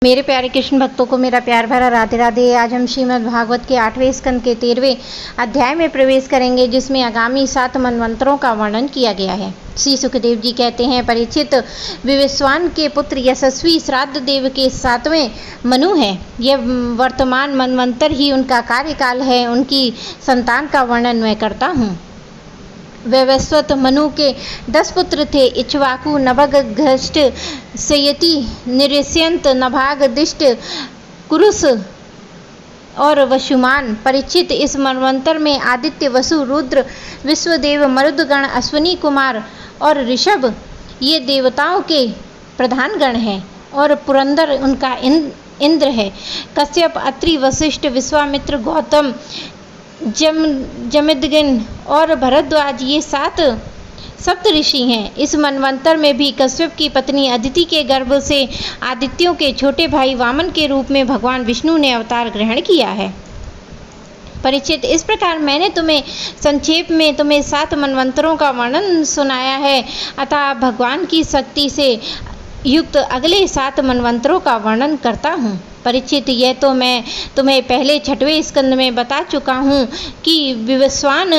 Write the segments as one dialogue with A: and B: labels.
A: मेरे प्यारे कृष्ण भक्तों को मेरा प्यार भरा राधे राधे। आज हम श्रीमद् भागवत के 8वें स्कंद के 13वें अध्याय में प्रवेश करेंगे, जिसमें आगामी 7 मनवंतरों का वर्णन किया गया है। श्री सुखदेव जी कहते हैं, परीक्षित, विवस्वान के पुत्र यशस्वी श्राद्ध देव के 7वें मनु हैं। यह वर्तमान मनवंतर ही उनका कार्यकाल है। उनकी संतान का वर्णन मैं करता हूँ। वैवस्वत मनु के 10 पुत्र थे। इक्ष्वाकु, नभग, घृष्ट, सयति, निरस्यंत, नभाग, दिष्ट, कुरुस और वसुमान। परीक्षित, इस मनवंतर में आदित्य, वसु, रुद्र, विश्वदेव, मरुदगण, अश्विनी कुमार और ऋषभ ये देवताओं के प्रधान गण हैं और पुरंदर उनका इंद्र है। कश्यप, अत्रि, वशिष्ठ, विश्वामित्र, गौतम, जमदग्नि और भरद्वाज ये 7 सप्त ऋषि हैं। इस मनवंतर में भी कश्यप की पत्नी अदिति के गर्भ से आदित्यों के छोटे भाई वामन के रूप में भगवान विष्णु ने अवतार ग्रहण किया है। परीक्षित, इस प्रकार मैंने तुम्हें संक्षेप में 7 मनवंतरों का वर्णन सुनाया है। अतः भगवान की शक्ति से युक्त अगले 7 मनवंतरों का वर्णन करता हूँ। परीक्षित, यह तो मैं तुम्हें पहले 6वें स्कंद में बता चुका हूँ कि विवस्वान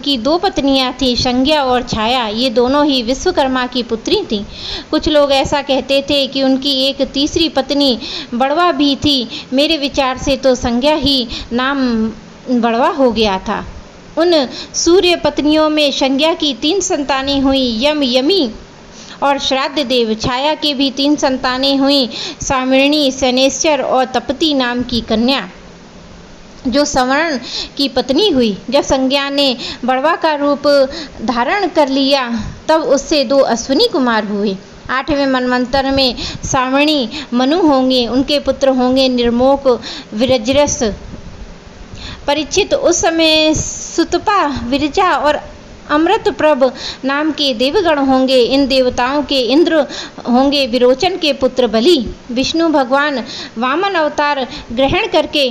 A: की 2 पत्नियाँ थीं, संज्ञा और छाया। ये दोनों ही विश्वकर्मा की पुत्री थीं। कुछ लोग ऐसा कहते थे कि उनकी एक तीसरी पत्नी बड़वा भी थी। मेरे विचार से तो संज्ञा ही नाम बड़वा हो गया था। उन सूर्य पत्नियों में संज्ञा की 3 संतानें हुई, यम, यमी और श्राद्ध देव। छाया के भी 3 संतानें हुई, सामिणी, शनैश्चर और तपती नाम की कन्या, जो सवर्ण की पत्नी हुई। जब संज्ञा ने बड़वा का रूप धारण कर लिया, तब उससे 2 अश्विनी कुमार हुए। 8वें मनवंतर में सामिणी मनु होंगे। उनके पुत्र होंगे निर्मोक, विरजरस। परीक्षित, उस समय सुतपा, विरजा और अमृतप्रभ नाम के देवगण होंगे। इन देवताओं के इंद्र होंगे विरोचन के पुत्र बलि। विष्णु भगवान वामन अवतार ग्रहण करके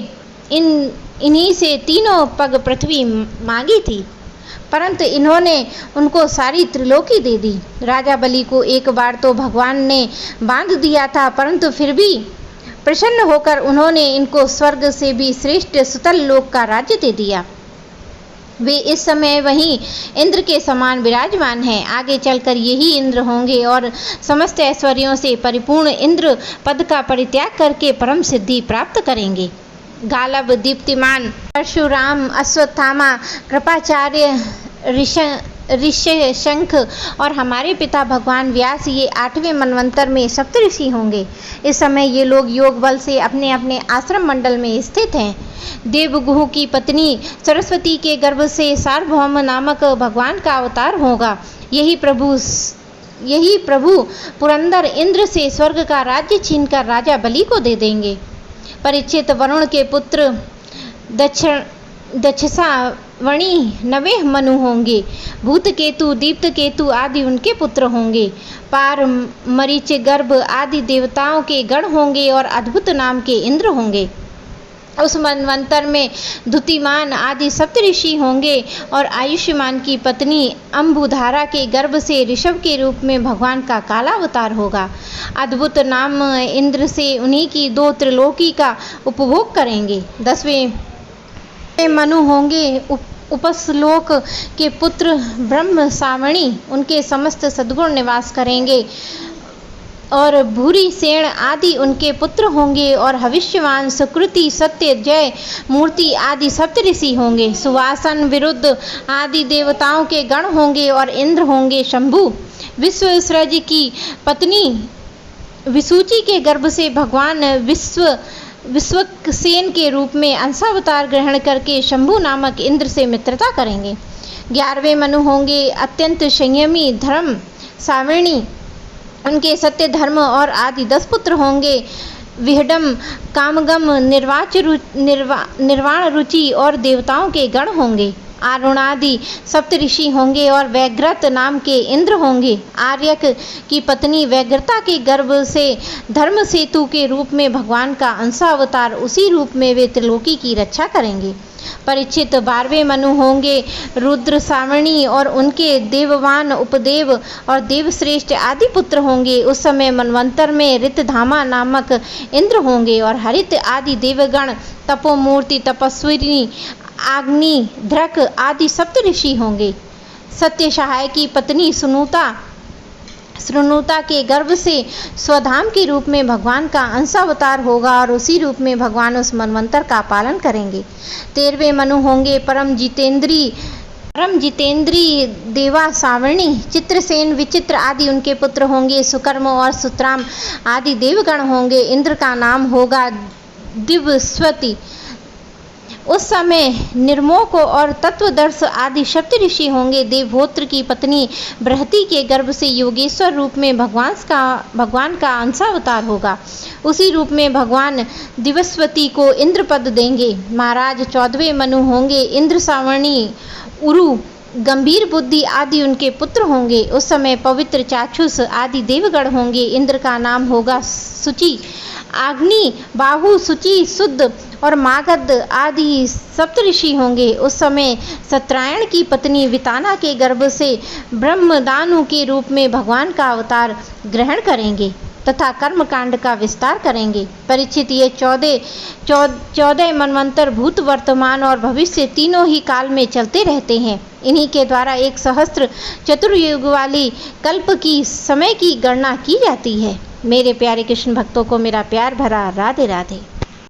A: इन्हीं से 3 पग पृथ्वी मांगी थी, परंतु इन्होंने उनको सारी त्रिलोकी दे दी। राजा बलि को एक बार तो भगवान ने बांध दिया था, परंतु फिर भी प्रसन्न होकर उन्होंने इनको स्वर्ग से भी श्रेष्ठ सुतल लोक का राज्य दे दिया। वे इस समय वहीं इंद्र के समान विराजमान हैं। आगे चलकर यही इंद्र होंगे और समस्त ऐश्वर्यों से परिपूर्ण इंद्र पद का परित्याग करके परम सिद्धि प्राप्त करेंगे। गालब, दीप्तिमान, परशुराम, अश्वत्थामा, कृपाचार्य, ऋष्यशंख और हमारे पिता भगवान व्यास ये 8वें मनवंतर में सप्तऋषि होंगे। इस समय ये लोग योग बल से अपने अपने आश्रम मंडल में स्थित हैं। देवगुह की पत्नी सरस्वती के गर्भ से सार्वभौम नामक भगवान का अवतार होगा। यही प्रभु पुरंदर इंद्र से स्वर्ग का राज्य छीनकर राजा बलि को दे देंगे। परीक्षित, वरुण के पुत्र दक्षसावणी 9वें मनु होंगे। भूत केतु, दीप्त केतु आदि उनके पुत्र होंगे। पार, मरीच, गर्भ आदि देवताओं के गण होंगे और अद्भुत नाम के इंद्र होंगे। उस मनवंतर में धुतिमान आदि सप्तऋषि होंगे और आयुष्मान की पत्नी अम्बुधारा के गर्भ से ऋषभ के रूप में भगवान का काला अवतार होगा। अद्भुत नाम इंद्र से उन्हीं की 2 त्रिलोकी का उपभोग करेंगे। 10वें मनु होंगे उपसलोक के पुत्र ब्रह्म सावणी। उनके समस्त सद्गुण निवास करेंगे और भूरी, सेण आदि उनके पुत्र होंगे और हविष्यवान, सुकृति, सत्य, जय, मूर्ति आदि सप्तऋषि होंगे। सुवासन, विरुद्ध आदि देवताओं के गण होंगे और इंद्र होंगे शंभु। विश्वसृज की पत्नी विसूची के गर्भ से भगवान विश्वक्सेन के रूप में अंशावतार ग्रहण करके शंभु नामक इंद्र से मित्रता करेंगे। 11वें मनु होंगे अत्यंत संयमी, धर्म साविणी। उनके सत्य, धर्म और आदि 10 पुत्र होंगे। विहडम, कामगम, निर्वाण रुचि और देवताओं के गण होंगे। आरुणादि सप्तऋषि होंगे और वैग्रत नाम के इंद्र होंगे। आर्यक की पत्नी वैग्रता के गर्भ से धर्म सेतु के रूप में भगवान का अंशावतार, उसी रूप में वे त्रिलोकी की रक्षा करेंगे। परीक्षित 12वें मनु होंगे। रुद्र सावर्णी और उनके देववान उपदेव और देवश्रेष्ठ आदि पुत्र होंगे। उस समय मनवंतर में ऋतधामा नामक इंद्र होंगे और हरित आदि देवगण, तपोमूर्ति, तपस्विनी, आग्नि, ध्रक आदि सप्त ऋषि होंगे। सत्य सहाय की पत्नी श्रुनुता के गर्भ से स्वधाम के रूप में भगवान का अंशावतार होगा और उसी रूप में भगवान उस मनवंतर का पालन करेंगे। 13वें मनु होंगे परम जितेंद्री देवा सावर्णी, चित्रसेन, विचित्र आदि उनके पुत्र होंगे। सुकर्म और सुतराम आदि देवगण होंगे। इंद्र का नाम होगा दिव्यस्वती। उस समय निर्मोक और तत्वदर्श आदि सप्त ऋषि होंगे। देवहोत्र की पत्नी बृहति के गर्भ से योगेश्वर रूप में भगवान का अंशावतार होगा। उसी रूप में भगवान दिव्यस्वती को इंद्र पद देंगे। महाराज 14वें मनु होंगे इंद्र सावर्णी, उरु, गंभीर बुद्धि आदि उनके पुत्र होंगे। उस समय पवित्र चाक्षुष आदि देवगण होंगे। इंद्र का नाम होगा सुचि। अग्नि, बाहु, सुचि, शुद्ध और मागध आदि सप्त ऋषि होंगे। उस समय सत्रायण की पत्नी विताना के गर्भ से ब्रह्मदानु के रूप में भगवान का अवतार ग्रहण करेंगे तथा कर्मकांड का विस्तार करेंगे। परीक्षित, ये 14 मनवंतर भूत, वर्तमान और भविष्य तीनों ही काल में चलते रहते हैं। इन्हीं के द्वारा 1 सहस्त्र चतुर्युग वाली कल्प की समय की गणना की जाती है। मेरे प्यारे कृष्ण भक्तों को मेरा प्यार भरा राधे राधे।